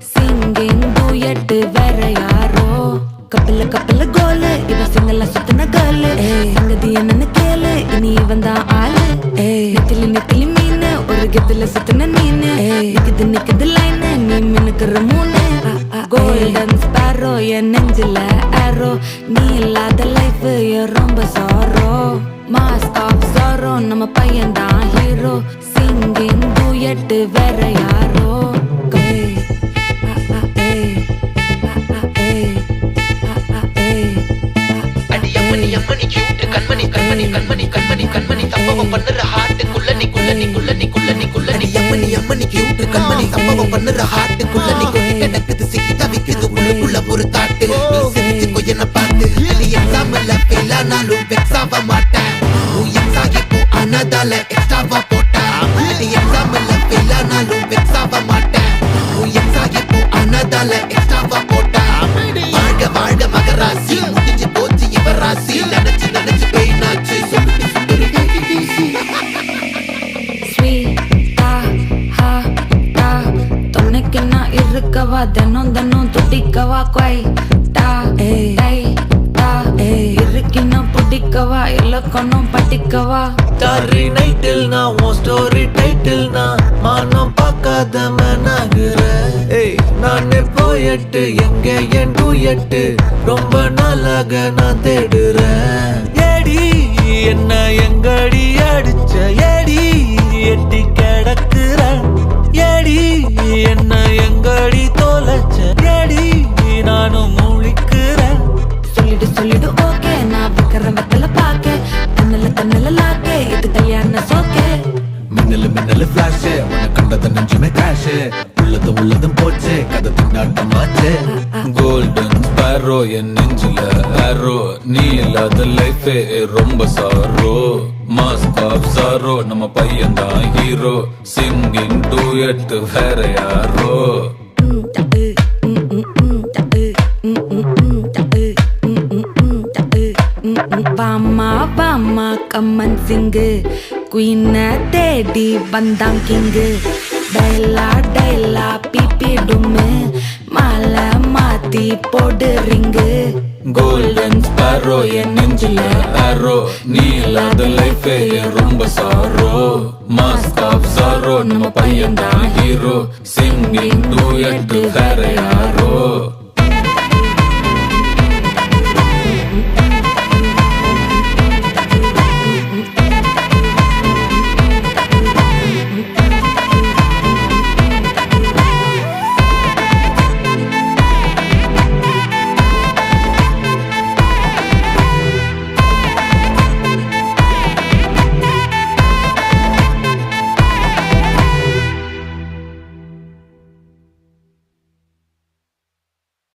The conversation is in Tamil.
சிங்கிங் டூயட் வேற யாரோ கப்பல கோலு இவ சிங்கல்ல சுத்தின கேர்ளு சங்கதி என்னன்னு கேளு இனி இவன் தான் ஆளு நெத்திலி மீன் ஒரு கெத்துல சுத்தின நீனு நிக்குது லைன் நீ மினுக்குற மூணு கோல்டன் ஸ்பாரோ என் நெஞ்சில ஆரோ நீ இல்லாத லைஃப் ரொம்ப சாரோ மாஸ்க் ஆஃப் சாரோ நம்ம பையன் தான் ஹீரோ சிங்கிங் டூயட் வேற யாரோ அம்மணி கியூட் கண்மணி கண்மணி கண்மணி கண்மணி கண்மணி சம்பவம் பண்ணுற ஹார்ட்டுக்குள்ள நீ அம்மணி கியூட் கண்மணி சம்பவம் பண்ணுற ஹார்ட்டுக்குள்ள நீ கிடக்குது சிக்கி தவிக்குது உள்ளுக்குள்ள ஒரு தாட்டு நீ சிரிச்சுக்கோ என்ன பார்த்து அது எக்ஸாம்ல ஃபெயில் ஆனாலும் வெக்ஸ் ஆக மாட்டேன் உன் எக்ஸ் ஆகி போ ஆனதால எக்ஸ்ட்ராவா போட்டா அது எக்ஸாம்ல ஃபெயில் ஆனாலும் வெக்ஸ் ஆக மாட்டேன் உன் எக்ஸ் ஆகி போ ஆனதால எக்ஸ்ட்ராவா போட்டா வாழ்க வாழ்க மகராசி முடிஞ்சு போச்சு இவ ராசி நினைச்சு நினைச்சு பெயினாச்சு சொல்லிட்டு சுந்தரி துணைக்கு நான் இருக்கவா தினம் துடிக்கவா கொய் இருக்கினா பிடிக்கவா இலக்கணும் படிக்கவா ஸ்டாரி நைட்டில் நான் உன் ஸ்டோரி டைட்டில் நான் மானம் பார்க்காத மனாகுற நானே போயட்டு எங்க என் டூயட்டு ரொம்ப நாளாக நான் தேடுறேன் ஏடி என்ன எங்கடி அடிச்ச ஏடி எட்டி கிடக்குற ஏடி என்ன எங்கடி தோலைச்ச ஏடி நானும் முழிக்கிறேன் சொல்லிடு ஓகே நான் வைக்கிற வெத்தல பாக்க தன்னல லாக்கே இது கல்யாண சோக்கே மின்னலு ஃபிளாஷ் உன்னை கண்டத நெஞ்சுமே கிராஷ் உள்ளதும் போச்சு கதை திண்டாட்டமாச்சு கோல்டன் ஸ்பாரோ என் நெஞ்சில ஆரோ நீ இல்லாத லைஃபே ரொம்ப சாரோ மாஸ்க் ஆஃப் சாரோ நம்ம பையன் தான் ஹீரோ சிங்கிங் டூயட் வேற யாரோ வாமா கம்மன் சிங்கு குயின தேடி வந்தான் கிங்கு டைலா பிபிடுமே மாலை மாத்தி போடு ரிங்கு கோல்டன் ஸ்பாரோ என் நெஞ்சில ஆரோ நீ இல்லாத லைஃபே ரொம்ப சாரோ மாஸ்க் ஆஃப் சாரோ நம்ம பையன் தான் ஹீரோ சிங்கிங் டூயட் வேற யாரோ